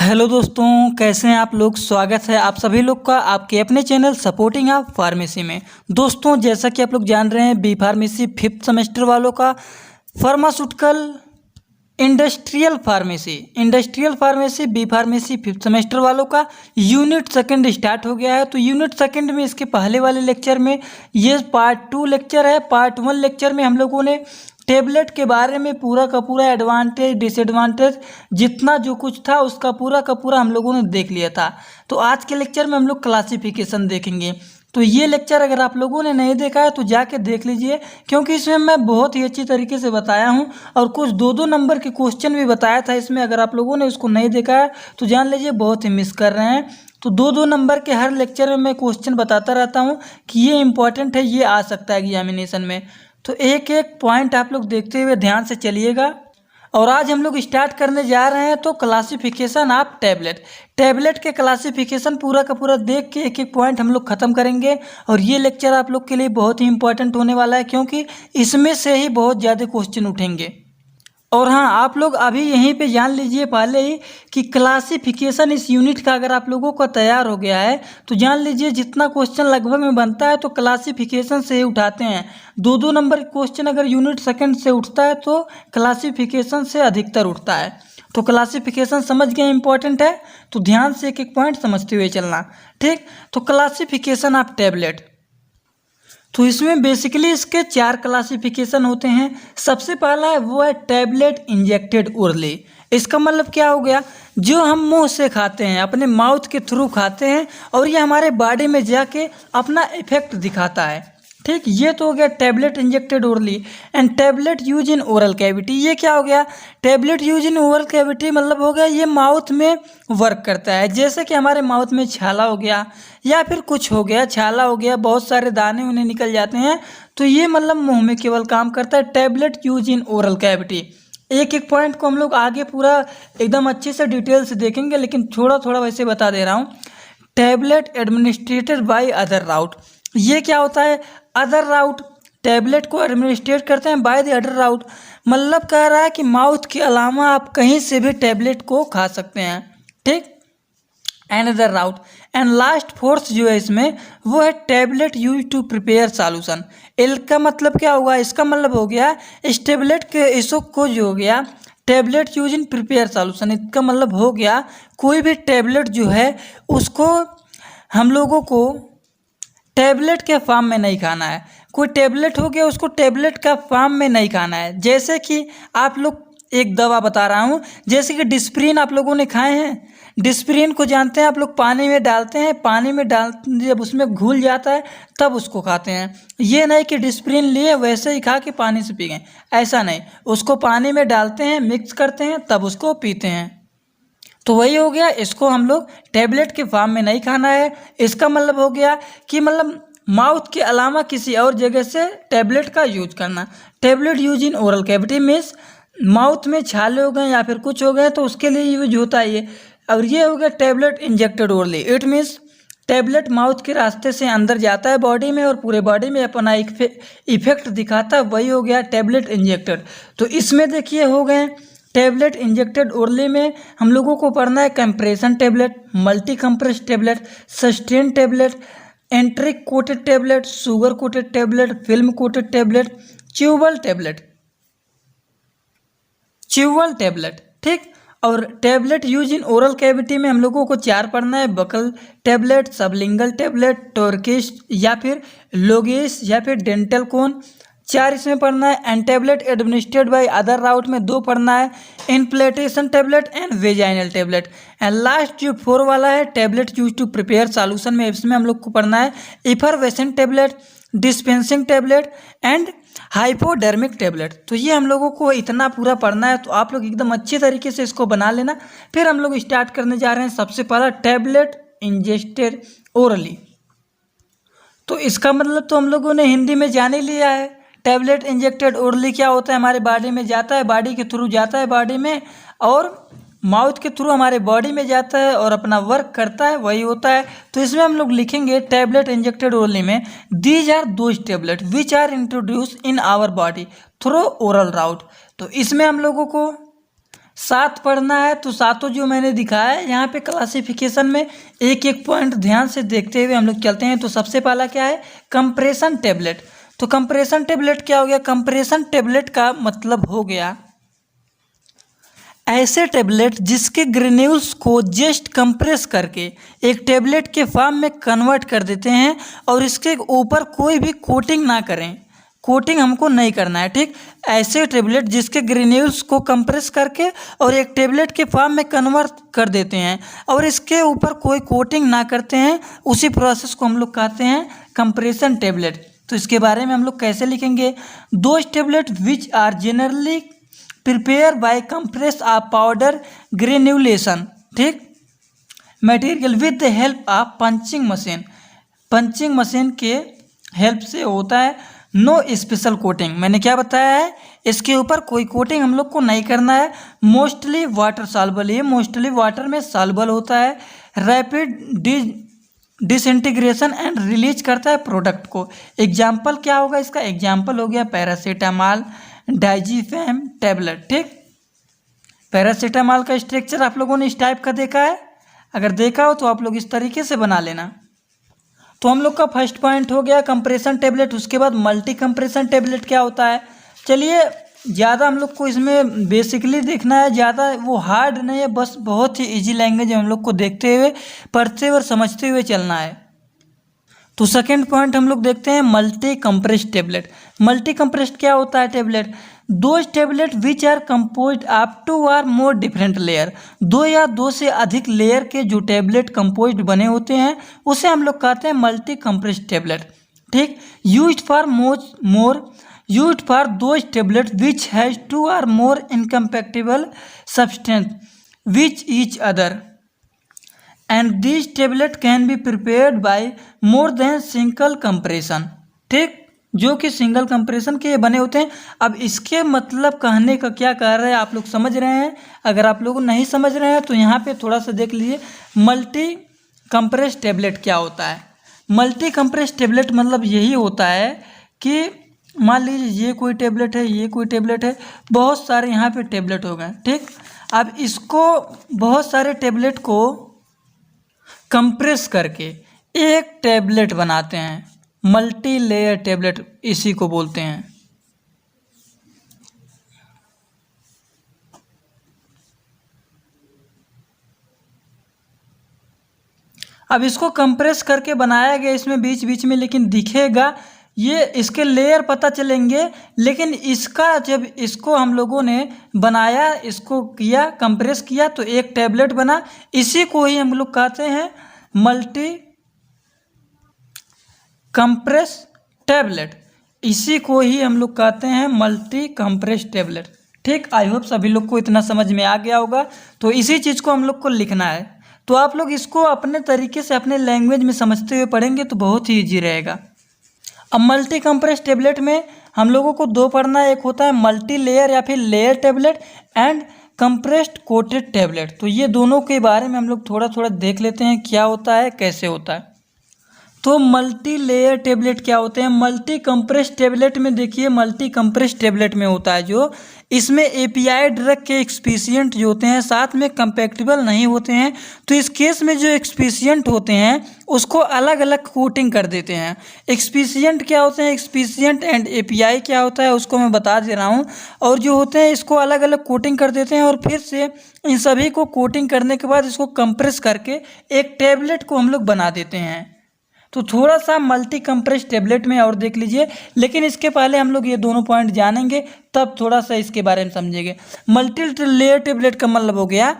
Hello दोस्तों, कैसे हैं आप लोग। स्वागत है आप सभी लोग का आपके अपने चैनल सपोर्टिंग आप फार्मेसी में। दोस्तों, जैसा कि आप लोग जान रहे हैं, बी फार्मेसी 5th सेमेस्टर वालों का pharmaceutical industrial pharmacy B pharmacy 5th semester वालों का यूनिट सेकंड स्टार्ट हो गया है। तो यूनिट सेकंड में इसके पहले वाले लेक्चर में ये पार्ट 2 लेक्चर है। पार्ट 1 लेक्चर में हम लोगों ने टेबलेट के बारे में पूरा का पूरा एडवांटेज डिसएडवांटेज जितना जो कुछ था उसका पूरा का पूरा हम लोगों ने देख लिया था। तो आज के लेक्चर में हम लोग क्लासिफिकेशन देखेंगे। तो ये लेक्चर अगर आप लोगों ने नहीं देखा है तो जाके देख लीजिए, क्योंकि इसमें मैं बहुत ही अच्छी तरीके से बताया हूँ और कुछ 2-2 नंबर के क्वेश्चन भी बताया था इसमें। अगर आप लोगों ने उसको नहीं देखा है तो जान लीजिए बहुत ही मिस कर रहे हैं। तो 2-2 नंबर के हर लेक्चर में मैं क्वेश्चन बताता रहता हूँ कि ये इंपॉर्टेंट है, ये आ सकता है एग्जामिनेशन में। तो एक एक पॉइंट आप लोग देखते हुए ध्यान से चलिएगा। और आज हम लोग स्टार्ट करने जा रहे हैं तो क्लासिफिकेशन ऑफ टैबलेट के क्लासिफिकेशन पूरा का पूरा देख के एक एक पॉइंट हम लोग ख़त्म करेंगे। और ये लेक्चर आप लोग के लिए बहुत ही इंपॉर्टेंट होने वाला है, क्योंकि इसमें से ही बहुत ज़्यादा क्वेश्चन उठेंगे। और हाँ, आप लोग अभी यहीं पे जान लीजिए पहले ही कि क्लासिफिकेशन इस यूनिट का अगर आप लोगों का तैयार हो गया है तो जान लीजिए जितना क्वेश्चन लगभग में बनता है तो क्लासिफिकेशन से ही उठाते हैं। 2-2 नंबर क्वेश्चन अगर यूनिट सेकंड से उठता है तो क्लासिफिकेशन से अधिकतर उठता है। तो क्लासिफिकेशन समझ गए इंपॉर्टेंट है, तो ध्यान से एक एक पॉइंट समझते हुए चलना, ठीक। तो क्लासिफिकेशन ऑफ टैबलेट, तो इसमें बेसिकली इसके 4 क्लासिफिकेशन होते हैं। सबसे पहला है वो है टैबलेट इंजेक्टेड ओरली। इसका मतलब क्या हो गया, जो हम मुंह से खाते हैं, अपने माउथ के थ्रू खाते हैं और ये हमारे बॉडी में जाके अपना इफेक्ट दिखाता है, ठीक। ये तो हो गया tablet injected orally. And tablet use in oral cavity, ये क्या हो गया, tablet use in oral cavity मतलब हो गया ये माउथ में वर्क करता है। जैसे कि हमारे माउथ में छाला हो गया या फिर कुछ हो गया, छाला हो गया, बहुत सारे दाने उन्हें निकल जाते हैं, तो ये मतलब मुंह में केवल काम करता है। Tablet use in oral cavity, एक एक पॉइंट को हम लोग आगे पूरा एकदम अच्छे से डिटेल से देखेंगे, लेकिन थोड़ा थोड़ा वैसे बता दे रहा हूँ। टैबलेट एडमिनिस्ट्रेटेड बाय अदर राउट, ये क्या होता है, अदर राउट। टैबलेट को एडमिनिस्ट्रेट करते हैं बाय द अदर राउट, मतलब कह रहा है कि माउथ के अलावा आप कहीं से भी टैबलेट को खा सकते हैं, ठीक। Another route. And last fourth जो है इसमें वो है tablet use to prepare solution. L का मतलब क्या होगा, इसका मतलब हो गया इस टैबलेट के इसो को जो हो गया टैबलेट यूज इन प्रिपेयर सॉल्यूशन, इसका मतलब हो गया कोई भी टैबलेट जो है उसको हम लोगों को टैबलेट के फॉर्म में नहीं खाना है। कोई टैबलेट हो गया उसको टैबलेट का फॉर्म में नहीं खाना है। जैसे कि आप लोग एक दवा बता रहा हूँ, जैसे कि डिस्प्रिन आप लोगों ने खाए हैं। डिस्प्रिन को जानते हैं आप लोग, पानी में डालते हैं, पानी में डाल जब उसमें घुल जाता है तब उसको खाते हैं। ये नहीं कि डिस्प्रिन लिए वैसे ही खा के पानी से पी गए, ऐसा नहीं। उसको पानी में डालते हैं, मिक्स करते हैं, तब उसको पीते हैं। तो वही हो गया, इसको हम लोग टैबलेट के फॉर्म में नहीं खाना है। इसका मतलब हो गया कि मतलब माउथ के अलावा किसी और जगह से टैबलेट का यूज करना। Tablet use in oral cavity means mouth में छाले हो गए या फिर कुछ हो गए तो उसके लिए यूज होता है ये। और ये हो गया tablet injected orally, it means tablet mouth के रास्ते से अंदर जाता है बॉडी में और पूरे बॉडी में अपना इफेक्ट दिखाता है, वही हो गया टैबलेट इंजेक्टेड। तो इसमें देखिए हो गए टैबलेट इंजेक्टेड ओरली में हम लोगों को पढ़ना है compression tablet, multi compress tablet, sustain tablet, enteric coated tablet, sugar coated tablet, film coated tablet, chewable tablet, ठीक। और tablet use in oral cavity में हम लोगों को 4 पढ़ना है, buccal tablet, sublingual tablet, troches या फिर लोगेस या फिर डेंटल कोन, 4 इसमें पढ़ना है। And tablet administered by other route में 2 पढ़ना है, implantation tablet and vaginal tablet. And last जो 4 वाला है tablet use to prepare solution में, इसमें हम लोग को पढ़ना है effervescent tablet, dispensing tablet and hypodermic tablet. तो ये हम लोगों को इतना पूरा पढ़ना है, तो आप लोग एकदम अच्छे तरीके से इसको बना लेना। फिर हम लोग स्टार्ट करने जा रहे हैं। सबसे पहला टैबलेट इंजेक्टेड ओरली, तो इसका मतलब तो हम लोगों ने हिंदी में जान ही लिया है। टैबलेट इंजेक्टेड ओरली क्या होता है, हमारे बॉडी में जाता है, बॉडी के थ्रू जाता है बॉडी में और माउथ के थ्रू हमारे बॉडी में जाता है और अपना वर्क करता है, वही होता है। तो इसमें हम लोग लिखेंगे टैबलेट इंजेक्टेड ओरली में these are those tablet which are introduce in our body through oral route. तो इसमें हम लोगों को 7 पढ़ना है तो सातों जो मैंने दिखाया है यहाँ पे क्लासिफिकेशन में एक एक पॉइंट ध्यान से देखते हुए हम लोग चलते हैं। तो सबसे पहला क्या है, कंप्रेशन टेबलेट। तो कंप्रेशन टेबलेट क्या हो गया, कंप्रेशन टेबलेट का मतलब हो गया ऐसे टेबलेट जिसके ग्रेन्यूल्स को जस्ट कंप्रेस करके एक टेबलेट के फॉर्म में कन्वर्ट कर देते हैं और इसके ऊपर कोई भी कोटिंग ना करें, कोटिंग हमको नहीं करना है, ठीक। ऐसे टेबलेट जिसके ग्रेन्यूल्स को कंप्रेस करके और एक टेबलेट के फॉर्म में कन्वर्ट कर देते हैं और इसके ऊपर कोई कोटिंग ना करते हैं, उसी प्रोसेस को हम लोग कहते हैं कंप्रेशन टेबलेट। तो इसके बारे में हम लोग कैसे लिखेंगे, those tablet which are generally prepare by compress of powder granulation, ठीक, material with the help of punching machine. Punching machine के हेल्प से होता है। नो स्पेशल कोटिंग, मैंने क्या बताया है, इसके ऊपर कोई कोटिंग हम लोग को नहीं करना है। मोस्टली वाटर सॉल्युबल, ये मोस्टली वाटर में सॉल्युबल होता है। रैपिड डिसइंटीग्रेशन एंड रिलीज करता है प्रोडक्ट को। एग्जाम्पल क्या होगा इसका, एग्जाम्पल हो गया पैरासीटामॉल, डाइजीफेम टैबलेट, ठीक। पैरासीटामॉल का स्ट्रक्चर आप लोगों ने इस टाइप का देखा है, अगर देखा हो तो आप लोग इस तरीके से बना लेना। तो हम लोग का फर्स्ट पॉइंट हो गया कंप्रेशन टैबलेट। उसके बाद मल्टी कंप्रेशन टैबलेट क्या होता है, चलिए ज़्यादा हम लोग को इसमें बेसिकली देखना है, ज़्यादा वो हार्ड नहीं है, बस बहुत ही इजी लैंग्वेज हम लोग को देखते हुए, पढ़ते हुए और समझते हुए चलना है। तो सेकेंड पॉइंट हम लोग देखते हैं multi compressed tablet. Multi compressed क्या होता है tablet, those tablet which are composed of 2 और मोर डिफरेंट लेयर, 2 या 2 से अधिक लेयर के जो टेबलेट कंपोज्ड बने होते हैं उसे हम लोग कहते हैं मल्टी कंप्रेस्ड टेबलेट, ठीक। Used for those tablet which has 2 और more incompatible substance which each other and this tablet can be prepared by more than single compression, ठीक, जो कि सिंगल कंप्रेशन के बने होते हैं। अब इसके मतलब कहने का क्या कह रहा है आप लोग समझ रहे हैं, अगर आप लोग नहीं समझ रहे हैं तो यहाँ पे थोड़ा सा देख लीजिए मल्टी कंप्रेस टेबलेट क्या होता है। मल्टी कंप्रेस टेबलेट मतलब यही होता है कि मान लीजिए ये कोई टेबलेट है, ये कोई टेबलेट है, बहुत सारे यहाँ पे टेबलेट हो गए, ठीक। अब इसको बहुत सारे टेबलेट को कंप्रेस करके एक टेबलेट बनाते हैं, मल्टी लेयर टेबलेट इसी को बोलते हैं। अब इसको कंप्रेस करके बनाया गया इसमें बीच बीच में, लेकिन दिखेगा ये इसके लेयर पता चलेंगे, लेकिन इसका जब इसको हम लोगों ने बनाया, इसको किया कंप्रेस किया तो एक टैबलेट बना, इसी को ही हम लोग कहते हैं मल्टी कंप्रेस टैबलेट, इसी को ही हम लोग कहते हैं मल्टी कंप्रेस टैबलेट, ठीक। आई होप सभी लोग को इतना समझ में आ गया होगा। तो इसी चीज़ को हम लोग को लिखना है, तो आप लोग इसको अपने तरीके से अपने लैंग्वेज में समझते हुए पढ़ेंगे तो बहुत ही ईजी रहेगा। अब मल्टी कंप्रेस टेबलेट में हम लोगों को 2 पढ़ना है, एक होता है मल्टी लेयर या फिर layer tablet and compressed coated tablet. तो ये दोनों के बारे में हम लोग थोड़ा थोड़ा देख लेते हैं क्या होता है, कैसे होता है। तो मल्टी लेयर टेबलेट क्या होते हैं, मल्टी कंप्रेस टेबलेट में देखिए, मल्टी कंप्रेस टेबलेट में होता है जो इसमें एपीआई ड्रग के एक्सपीशियंट जो होते हैं साथ में कंपैक्टिबल नहीं होते हैं, तो इस केस में जो एक्सपीशियंट होते हैं उसको अलग अलग कोटिंग कर देते हैं। एक्सपीशियंट क्या होते हैं, एक्सपीशियंट एंड एपीआई क्या होता है उसको मैं बता दे रहा हूँ। और जो होते हैं इसको अलग अलग कोटिंग कर देते हैं और फिर से इन सभी को कोटिंग करने के बाद इसको कंप्रेस करके एक टेबलेट को हम लोग बना देते हैं। तो थोड़ा सा मल्टी कंप्रेस टेबलेट में और देख लीजिए, लेकिन इसके पहले हम लोग ये दोनों पॉइंट जानेंगे तब थोड़ा सा इसके बारे में समझेंगे। मल्टी लेयर टेबलेट का मतलब हो गया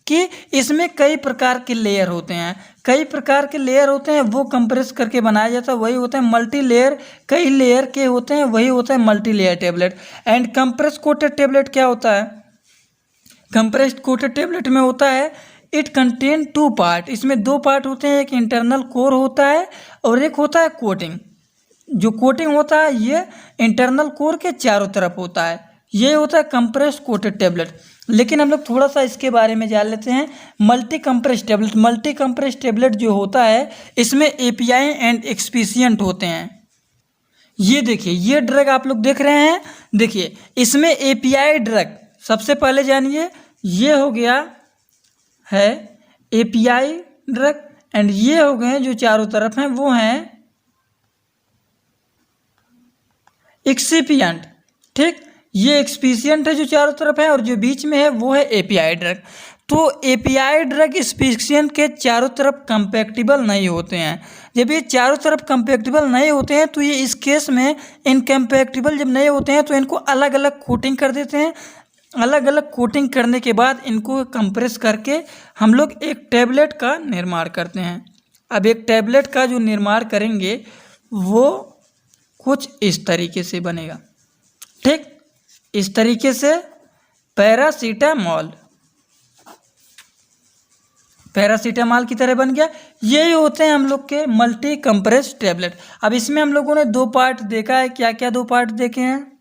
कि इसमें कई प्रकार के लेयर होते हैं, कई प्रकार के लेयर होते हैं, वो कंप्रेस करके बनाया जाता है, वही होता है मल्टी लेयर। कई लेयर के होते हैं, वही होता है multi layer tablet. And compress coated tablet क्या होता है, कंप्रेस्ड कोटेड टेबलेट में होता है इट कंटेन 2 पार्ट, इसमें 2 पार्ट होते हैं, एक इंटरनल कोर होता है और एक होता है कोटिंग। जो कोटिंग होता है ये इंटरनल कोर के चारों तरफ होता है, ये होता है कंप्रेस्ड कोटेड टेबलेट। लेकिन हम लोग थोड़ा सा इसके बारे में जान लेते हैं। Multi compress tablet, multi compress tablet जो होता है इसमें एपीआई एंड एक्सपीशियंट होते हैं। ये देखिए, ये ड्रग आप लोग देख रहे हैं, देखिए इसमें एपीआई ड्रग, सबसे पहले जानिए ये हो गया है एपीआई ड्रग, एंड ये हो गए जो चारों तरफ हैं वो हैं एक्सिपिएंट। ठीक, ये एक्सपीशियंट है जो चारों तरफ है, और जो बीच में है वो है एपीआई ड्रग। तो एपीआई ड्रग एक्सपीशियंट के चारों तरफ कंपैक्टिबल नहीं होते हैं। जब ये चारों तरफ कंपैक्टिबल नहीं होते हैं तो ये इस केस में इनकम्पैक्टिबल जब नहीं होते हैं तो इनको अलग अलग कोटिंग कर देते हैं। अलग अलग कोटिंग करने के बाद इनको कंप्रेस करके हम लोग एक टैबलेट का निर्माण करते हैं। अब एक टैबलेट का जो निर्माण करेंगे वो कुछ इस तरीके से बनेगा। ठीक, इस तरीके से पैरासीटामॉल की तरह बन गया। यही होते हैं हम लोग के मल्टी कंप्रेस टैबलेट। अब इसमें हम लोगों ने दो पार्ट देखा है। क्या क्या दो पार्ट देखे हैं?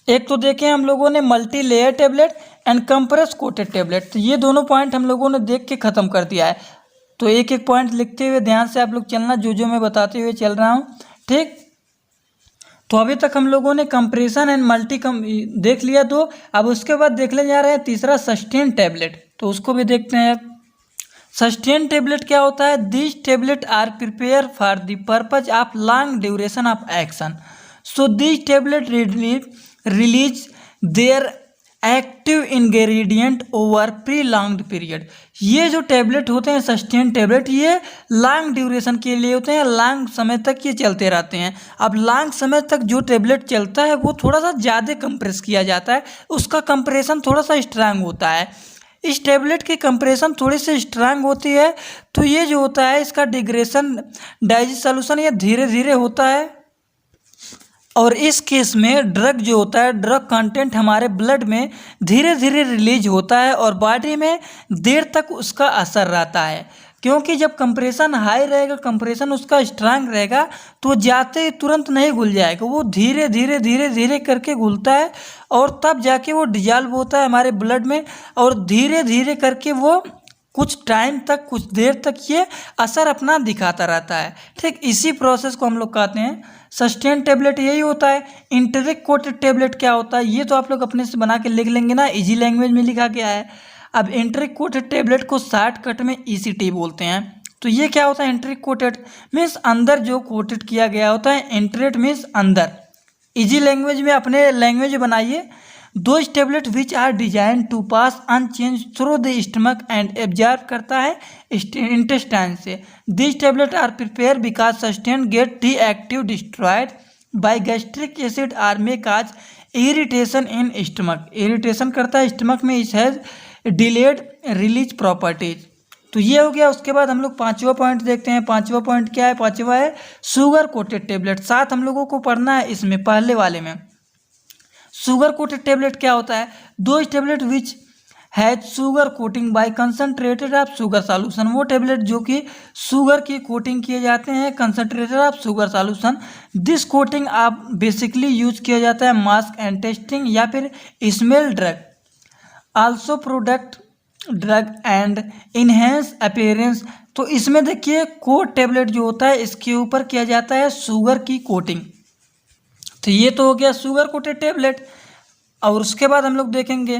एक तो देखे हम लोगों ने multi layer tablet and compress coated tablet. तो ये दोनों पॉइंट हम लोगों ने देख के ख़त्म कर दिया है। तो एक एक पॉइंट लिखते हुए ध्यान से आप लोग चलना, जो मैं बताते हुए चल रहा हूँ। ठीक, तो अभी तक हम लोगों ने कंप्रेशन एंड मल्टी देख लिया दो। अब उसके बाद देखने जा रहे हैं तीसरा सस्टेन टैबलेट। तो उसको भी देखते हैं। सस्टेन टैबलेट क्या होता है? This tablet are prepare for the purpose of long duration of action. So this tablet release their active ingredient over prolonged period. ये जो टैबलेट होते हैं सस्टेन टैबलेट, ये लॉन्ग ड्यूरेशन के लिए होते हैं, लॉन्ग समय तक ये चलते रहते हैं। अब लॉन्ग समय तक जो टैबलेट चलता है वो थोड़ा सा ज़्यादा कंप्रेस किया जाता है, उसका कंप्रेशन थोड़ा सा स्ट्रांग होता है। इस टैबलेट की कंप्रेशन थोड़ी सी स्ट्रांग होती है, तो ये जो होता है इसका डिग्रेशन डाइजेशन ये धीरे धीरे होता है। और इस केस में ड्रग जो होता है, ड्रग कंटेंट हमारे ब्लड में धीरे धीरे रिलीज होता है और बॉडी में देर तक उसका असर रहता है। क्योंकि जब कंप्रेशन हाई रहेगा, कंप्रेशन उसका स्ट्रांग रहेगा, तो जाते ही तुरंत नहीं घुल जाएगा, वो धीरे धीरे धीरे धीरे करके घुलता है और तब जाके वो डिजॉल्व होता है हमारे ब्लड में, और धीरे धीरे करके वो कुछ टाइम तक, कुछ देर तक ये असर अपना दिखाता रहता है। ठीक, इसी प्रोसेस को हम लोग कहते हैं सस्टेन टैबलेट। यही होता है। इंटरिक कोटेड टैबलेट क्या होता है ये तो आप लोग अपने से बना के लिख लेंगे ना, इजी लैंग्वेज में लिखा गया है। अब इंटरिक कोटेड टैबलेट को शॉर्टकट में ईसीटी बोलते हैं। तो ये क्या होता है? इंटरिक कोटेड मीन्स अंदर जो कोटेड किया गया होता है, इंटरेट मीन्स अंदर। इजी लैंग्वेज में अपने लैंग्वेज बनाइए। Those tablet which are design to pass unchange through the stomach and absorb करता है इंटेस्टाइन से। This tablet are prepare because sustain get the active destroyed by gastric acid are may cause irritation in stomach. Irritation करता है stomach में, इस has delayed release properties. तो ये हो गया। उसके बाद हम लोग पांचवा पॉइंट देखते हैं। पांचवा पॉइंट क्या है? पांचवा है शुगर कोटेड टैबलेट। साथ हम लोगों को पढ़ना है इसमें, पहले वाले में। शुगर कोटेड टैबलेट क्या होता है? Those tablet which has sugar coating by concentrated of sugar solution. वो टैबलेट जो कि शुगर की कोटिंग किए जाते हैं concentrated of sugar solution. This coating आप बेसिकली यूज किया जाता है मास्क एंड टेस्टिंग या फिर smell drug, also product drug and enhance appearance. तो इसमें देखिए कोट टैबलेट जो होता है इसके ऊपर किया जाता है शुगर की कोटिंग। तो ये तो हो गया शुगर कोटेड टैबलेट। और उसके बाद हम लोग देखेंगे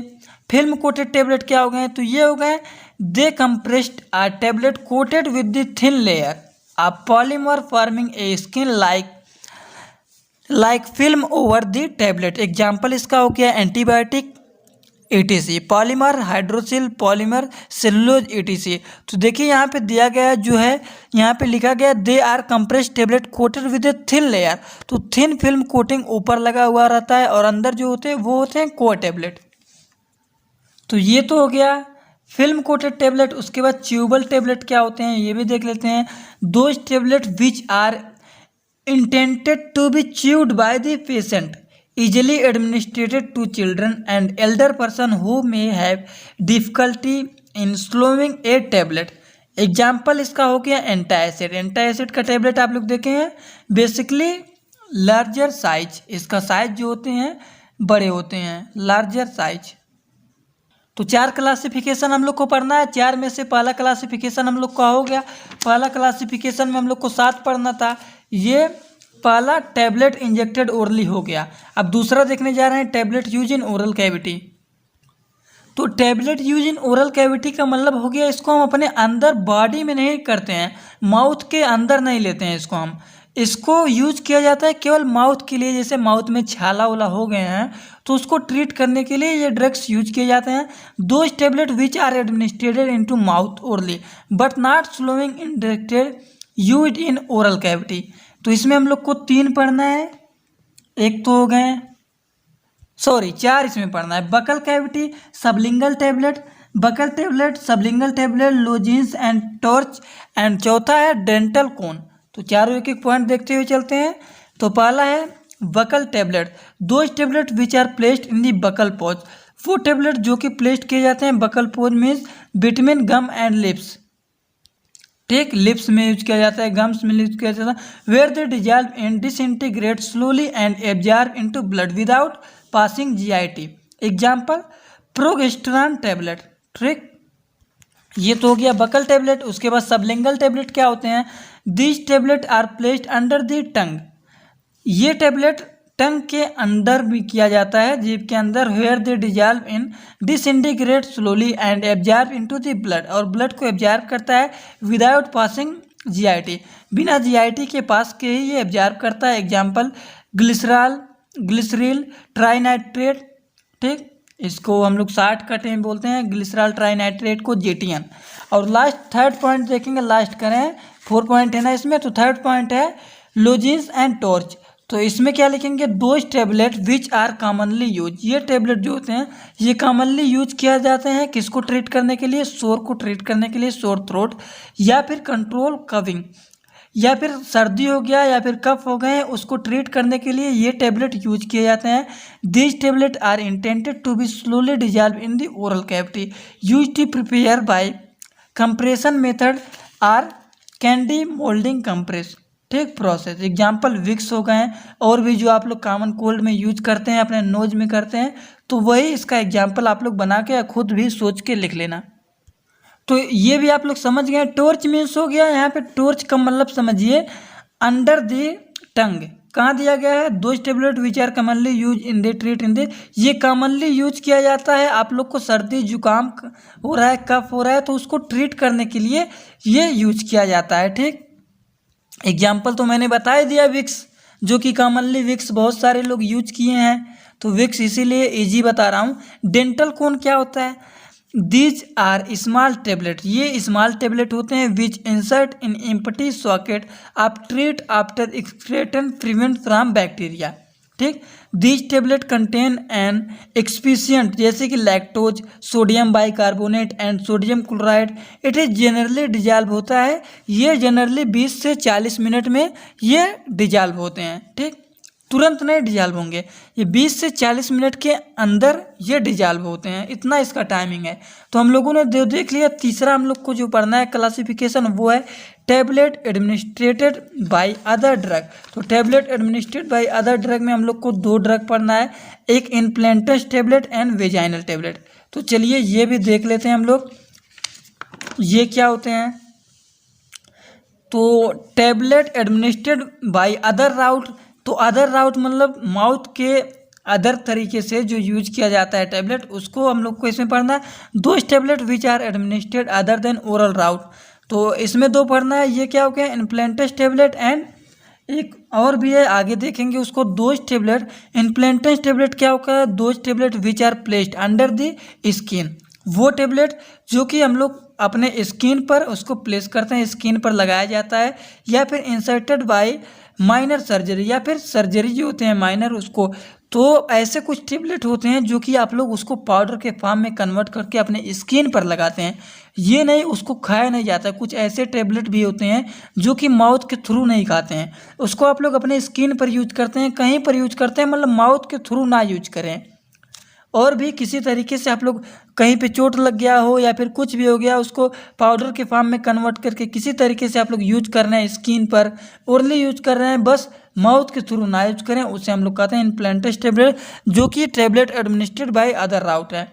फिल्म कोटेड टैबलेट क्या हो गए? तो ये हो गए they compressed uh tablet coated with the thin layer uh polymer forming a skin like film over the tablet. Example इसका हो गया एंटीबायोटिक ETC, पॉलीमर हाइड्रोसिल, पॉलीमर सेलुलोज ETC। तो देखिए यहाँ पे दिया गया जो है, यहाँ पे लिखा गया they are compressed tablet coated with a thin layer. तो थिन फिल्म कोटिंग ऊपर लगा हुआ रहता है और अंदर जो होते हैं वो होते हैं कोर टैबलेट। तो ये तो हो गया फिल्म कोटेड टैबलेट। उसके बाद च्यूबल टैबलेट क्या होते हैं ये भी देख लेते हैं। Those tablet which are intended to be chewed by the patient, easily administered to children and elder person who may have difficulty in swallowing a tablet। Example इसका हो गया एंटासिड। एंटासिड का टैबलेट आप लोग देखे हैं, बेसिकली लार्जर साइज, इसका size जो होते हैं बड़े होते हैं, लार्जर साइज। तो 4 क्लासिफिकेशन हम लोग को पढ़ना है। 4 में से पहला क्लासिफिकेशन हम लोग का हो गया। पहला क्लासिफिकेशन में हम लोग को 7 पढ़ना था। ये पहला टैबलेट इंजेक्टेड ओरली हो गया। अब दूसरा देखने जा रहे हैं tablet use in oral cavity. तो tablet use in oral cavity का मतलब हो गया इसको हम अपने अंदर बॉडी में नहीं करते हैं, माउथ के अंदर नहीं लेते हैं इसको यूज किया जाता है केवल माउथ के लिए। जैसे माउथ में छाला वाला हो गए हैं तो उसको ट्रीट करने के लिए ये ड्रग्स यूज किए जाते हैं। Those tablet which are administrated into mouth orally but not swallowing inducted use in oral cavity. तो इसमें हम लोग को 3 पढ़ना है, एक तो हो गए, सॉरी 4 इसमें पढ़ना है। Buccal cavity, sublingual tablet, buccal tablet, sublingual tablet, lozenges and troche and चौथा है डेंटल कोन। तो चारों एक एक पॉइंट देखते हुए चलते हैं। तो पहला है buccal tablet, those tablet which are placed in the buccal pouch, वो टैबलेट जो कि प्लेस्ड किए जाते हैं buccal pouch means between gum and lips, ठीक, लिप्स में यूज किया जाता है, गम्स में यूज किया जाता है। Where they dissolve and disintegrate slowly and absorb into blood without passing GIT. Example progesterone tablet, ठीक, ये तो हो गया बकल टैबलेट। उसके बाद सबलिंगल टैबलेट क्या होते हैं? This tablet are placed under the tongue, ये टैबलेट टंग के अंदर भी किया जाता है, जीभ के अंदर। Where they dissolve in disintegrate slowly and absorb into the blood, और ब्लड को एब्जॉर्ब करता है विदाउट पासिंग जीआईटी, बिना जीआईटी के पास के ही ये एब्जॉर्ब करता है। एग्जाम्पल ग्लिसरील ट्राइनाइट्रेट, ठीक, इसको हम लोग शॉर्टकट में बोलते हैं ग्लिसरॉल ट्राइनाइट्रेट को जेटीएन। और लास्ट थर्ड पॉइंट देखेंगे, लास्ट करें, 4 पॉइंट है ना इसमें, तो थर्ड पॉइंट है लोजेंस एंड टॉर्च। तो इसमें क्या लिखेंगे? Those tablet which are commonly use, ये टैबलेट जो होते हैं ये कॉमनली यूज किया जाते हैं किसको ट्रीट करने के लिए? शोर को ट्रीट करने के लिए, शोर थ्रोट या फिर कंट्रोल कविंग, या फिर सर्दी हो गया या फिर कफ हो गए उसको ट्रीट करने के लिए ये टैबलेट यूज किए जाते हैं। This tablet are intended to be slowly dissolve in the oral cavity, use to prepare by compression method or candy moulding compress, ठीक, प्रोसेस। एग्जाम्पल विक्स हो गए, और भी जो आप लोग कॉमन कोल्ड में यूज करते हैं, अपने नोज में करते हैं, तो वही इसका एग्जाम्पल आप लोग बना के खुद भी सोच के लिख लेना। तो ये भी आप लोग समझ गए। टॉर्च मीन्स हो गया, यहाँ पे टॉर्च का मतलब समझिए अंडर द टंग, कहाँ दिया गया है? Those tablet which are commonly use in the treat in the, ये कॉमनली यूज किया जाता है। आप लोग को सर्दी जुकाम हो रहा है, कफ हो रहा है, तो उसको ट्रीट करने के लिए ये यूज किया जाता है, ठीक। एग्जाम्पल तो मैंने बता ही दिया, विक्स, जो कि कॉमनली विक्स बहुत सारे लोग यूज किए हैं, तो विक्स इसीलिए इजी बता रहा हूँ। डेंटल कोन क्या होता है? दीज आर स्मॉल टैबलेट, ये स्मॉल टैबलेट होते हैं which insert in empty socket आप treat after extraction prevent from bacteria, ठीक। These tablet contain an excipient जैसे कि lactose, sodium bicarbonate and sodium chloride, it is generally dissolve होता है, ये जनरली 20 से 40 मिनट में ये डिजॉल्व होते हैं, ठीक, तुरंत नहीं डिजॉल्व होंगे, ये 20 से 40 मिनट के अंदर ये डिजॉल्व होते हैं, इतना इसका टाइमिंग है। तो हम लोगों ने देख लिया। तीसरा हम लोग को जो पढ़ना है क्लासिफिकेशन, वो है tablet administered by other drug. तो tablet administered by other drug में हम लोग को 2 ड्रग पढ़ना है, एक implants tablet and vaginal tablet. तो चलिए ये भी देख लेते हैं हम लोग, ये क्या होते हैं। तो टैबलेट एडमिनिस्ट्रेटेड बाय अदर राउट, तो अदर राउट मतलब माउथ के अदर तरीके से जो यूज किया जाता है टैबलेट, उसको हम लोग को इसमें पढ़ना है। 2 tablet which are administered other than oral route, तो इसमें 2 पढ़ना है। ये क्या हो गया? इम्प्लांटस टैबलेट एंड एक और भी है, आगे देखेंगे उसको। 2 टैबलेट इम्प्लांटस टैबलेट क्या होगा? 2 tablet which are placed under the skin, वो टैबलेट जो कि हम लोग अपने स्किन पर उसको प्लेस करते हैं, स्किन पर लगाया जाता है, या फिर इंसर्टेड बाय माइनर सर्जरी, या फिर सर्जरी जो होते हैं माइनर उसको। तो ऐसे कुछ टैबलेट होते हैं जो कि आप लोग उसको पाउडर के फॉर्म में कन्वर्ट करके अपने स्किन पर लगाते हैं, ये नहीं उसको खाया नहीं जाता। कुछ ऐसे टैबलेट भी होते हैं जो कि माउथ के थ्रू नहीं खाते हैं, उसको आप लोग अपने स्किन पर यूज करते हैं, कहीं पर यूज करते हैं, मतलब माउथ के थ्रू ना यूज करें। और भी किसी तरीके से आप लोग कहीं पे चोट लग गया हो या फिर कुछ भी हो गया, उसको पाउडर के फॉर्म में कन्वर्ट करके किसी तरीके से आप लोग यूज कर रहे हैं, स्किन पर ओरली यूज कर रहे हैं, बस माउथ के थ्रू ना यूज करें, उसे हम लोग कहते हैं इम्प्लांटस टैबलेट, जो कि टैबलेट एडमिनिस्ट्रेटेड बाय अदर राउट है।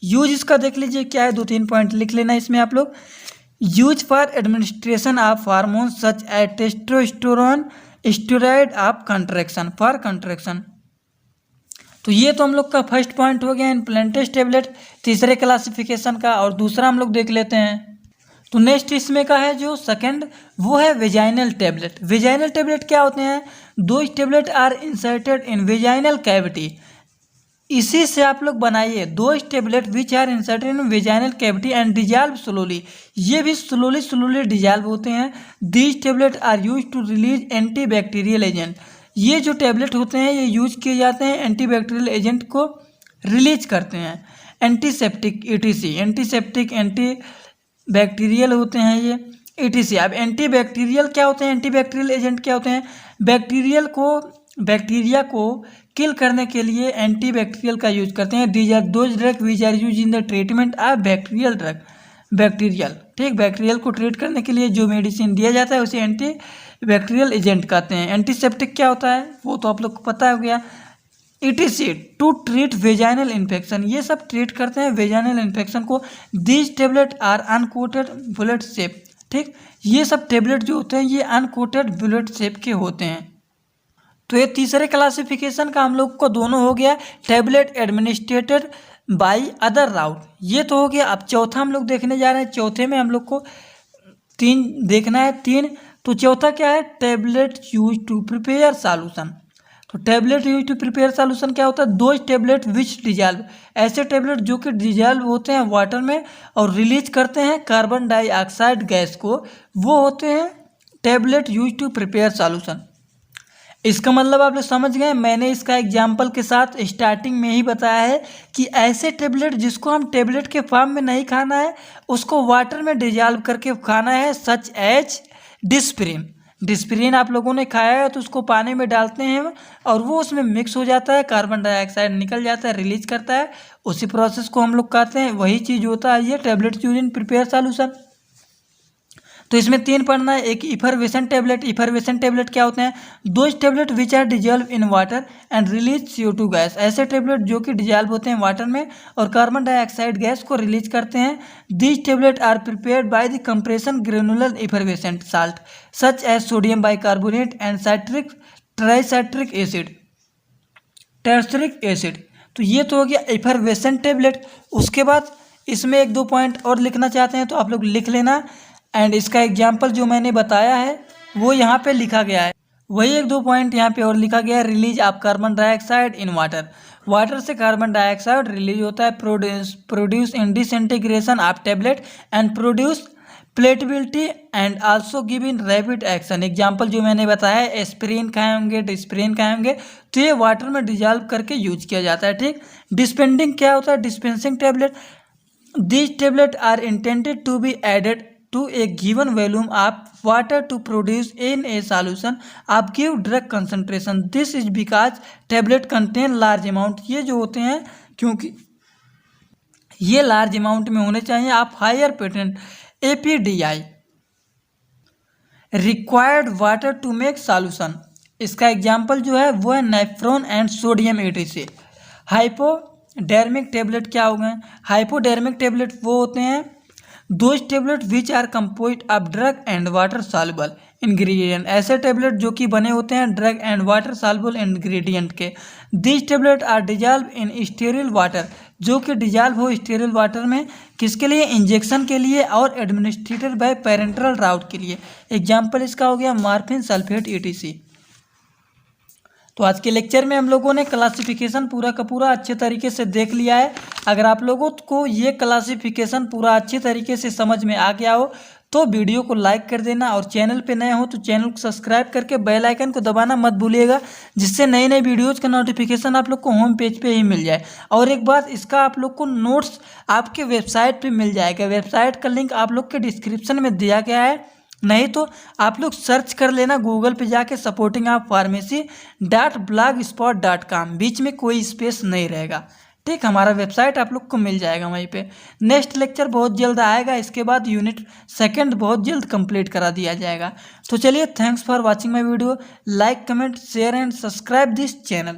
यूज इसका देख लीजिए क्या है, 2-3 पॉइंट लिख लेना इसमें आप लोग। Use for administration of hormone such as testosterone, steroid of contraction, for contraction. तो ये तो हम लोग का फर्स्ट पॉइंट हो गया इम्प्लांटेड टेबलेट तीसरे क्लासिफिकेशन का। और दूसरा हम लोग देख लेते हैं। तो नेक्स्ट इसमें का है जो सेकंड, वो है वेजाइनल टेबलेट। वेजाइनल टेबलेट क्या होते हैं? Those tablet are inserted in vaginal cavity. इसी से आप लोग बनाइए, those tablet which are inserted in vaginal cavity and dissolve slowly. ये भी स्लोली डिजॉल्व होते हैं। These tablet are use to release anti bacterial agent. ये जो टेबलेट होते हैं ये यूज किए जाते हैं एंटी बैक्टीरियल एजेंट को रिलीज करते हैं। Antiseptic ETC, antiseptic anti bacterial होते हैं ये ETC। अब एंटी बैक्टीरियल क्या होते हैं? एंटी बैक्टीरियल एजेंट क्या होते हैं? बैक्टीरिया को किल करने के लिए एंटी बैक्टीरियल का यूज करते हैं। These are those drug which are use in the treatment of bacterial drug. Bacterial, ठीक, बैक्टीरियल को ट्रीट करने के लिए जो मेडिसिन दिया जाता है उसे एंटी बैक्टीरियल एजेंट कहते हैं। एंटीसेप्टिक क्या होता है वो तो आप लोग को पता हो गया। ETC to treat vaginal infection, ये सब ट्रीट करते हैं वेजाइनल इन्फेक्शन को। These tablet are uncoated bullet shape, ठीक, ये सब टेबलेट जो होते हैं ये अनकोटेड बुलेट शेप के होते हैं। तो ये तीसरे क्लासिफिकेशन का हम लोग को दोनों हो गया टेबलेट एडमिनिस्ट्रेटेड बाय अदर राउट, ये तो हो गया। अब चौथा हम लोग देखने जा रहे हैं। चौथे में हम लोग को तीन देखना है, तीन। तो चौथा क्या है? Tablet use to prepare solution. तो tablet use to prepare solution क्या होता है? दोज टेबलेट विच डिजॉल्व, ऐसे टेबलेट जो कि डिजॉल्व होते हैं वाटर में और रिलीज करते हैं कार्बन डाइऑक्साइड गैस को, वो होते हैं tablet use to prepare solution. इसका मतलब आप लोग समझ गए। मैंने इसका एग्जाम्पल के साथ स्टार्टिंग में ही बताया है कि ऐसे टेबलेट जिसको हम टेबलेट के फॉर्म में नहीं खाना है उसको वाटर में डिजॉल्व करके खाना है, सच एज डिस्प्रिन। डिस्प्रिन आप लोगों ने खाया है तो उसको पानी में डालते हैं और वो उसमें मिक्स हो जाता है, कार्बन डाइऑक्साइड निकल जाता है, रिलीज करता है, उसी प्रोसेस को हम लोग कहते हैं। वही चीज़ होता है ये tablet use in prepare solution. तो इसमें तीन पढ़ना है। एक इफरवेसेंट टेबलेट। इफरवेसेंट टेबलेट क्या होते हैं? Those tablet which are dissolve in water and release CO2 gas, ऐसे टेबलेट जो कि डिजॉल्व होते हैं वाटर में और कार्बन डाइऑक्साइड गैस को रिलीज करते हैं। These tablet are prepared by the compression granular effervescent salt such as sodium bicarbonate and citric tricitric acid, tartaric acid. तो ये तो हो गया इफरवेसेंट टेबलेट। उसके बाद इसमें एक दो पॉइंट और लिखना चाहते हैं तो आप लोग लिख लेना। एंड इसका एग्जाम्पल जो मैंने बताया है वो यहाँ पे लिखा गया है, वही एक दो पॉइंट यहाँ पे और लिखा गया है। Release of carbon dioxide in water, water से कार्बन डाइऑक्साइड रिलीज होता है। Produce in disintegration of tablet and produce palatability and also give in rapid action. Example जो मैंने बताया है, एस्पिरिन खाए होंगे, डिस्प्रिन खाए होंगे, तो ये वाटर में डिजॉल्व करके यूज किया जाता है, ठीक। डिस्पेंडिंग क्या होता है? Dispensing tablet. These tablet are intended to be added to a given volume of water to produce in a solution of give drug concentration. This is because tablet contain large amount, ये जो होते हैं क्योंकि ये large amount में होने चाहिए। आप higher patent APDI required water to make solution. इसका एग्जाम्पल जो है वो है nephron and sodium ETC। Hypodermic tablet क्या हो गए? हाइपोडर्मिक टेबलेट वो होते हैं those tablet which are composed of drug and water soluble ingredient, ऐसे टेबलेट जो कि बने होते हैं drug and water soluble ingredient के। These tablet are dissolve in sterile water, जो कि डिजॉल्व हो स्टेरिल वाटर में, किसके लिए? इंजेक्शन के लिए और एडमिनिस्ट्रेटेड बाय पेरेंटल राउट के लिए। एग्जाम्पल इसका हो गया मॉर्फिन सल्फेट ETC। तो आज के लेक्चर में हम लोगों ने क्लासिफिकेशन पूरा का पूरा अच्छे तरीके से देख लिया है। अगर आप लोगों को ये क्लासिफिकेशन पूरा अच्छे तरीके से समझ में आ गया हो तो वीडियो को लाइक कर देना और चैनल पे नए हो तो चैनल को सब्सक्राइब करके बेल आइकन को दबाना मत भूलिएगा, जिससे नई नई वीडियोज़ का नोटिफिकेशन आप लोग को होम पेज पे ही मिल जाए। और एक बात, इसका आप लोग को नोट्स आपके वेबसाइट पे मिल जाएगा। वेबसाइट का लिंक आप लोग के डिस्क्रिप्शन में दिया गया है, नहीं तो आप लोग सर्च कर लेना गूगल पे जाके supportingoffpharmacy.blogspot.com, बीच में कोई स्पेस नहीं रहेगा, ठीक। हमारा वेबसाइट आप लोग को मिल जाएगा वहीं पे। नेक्स्ट लेक्चर बहुत जल्द आएगा, इसके बाद यूनिट सेकंड बहुत जल्द कंप्लीट करा दिया जाएगा। तो चलिए, thanks for watching my video. Like, comment, share and subscribe this channel.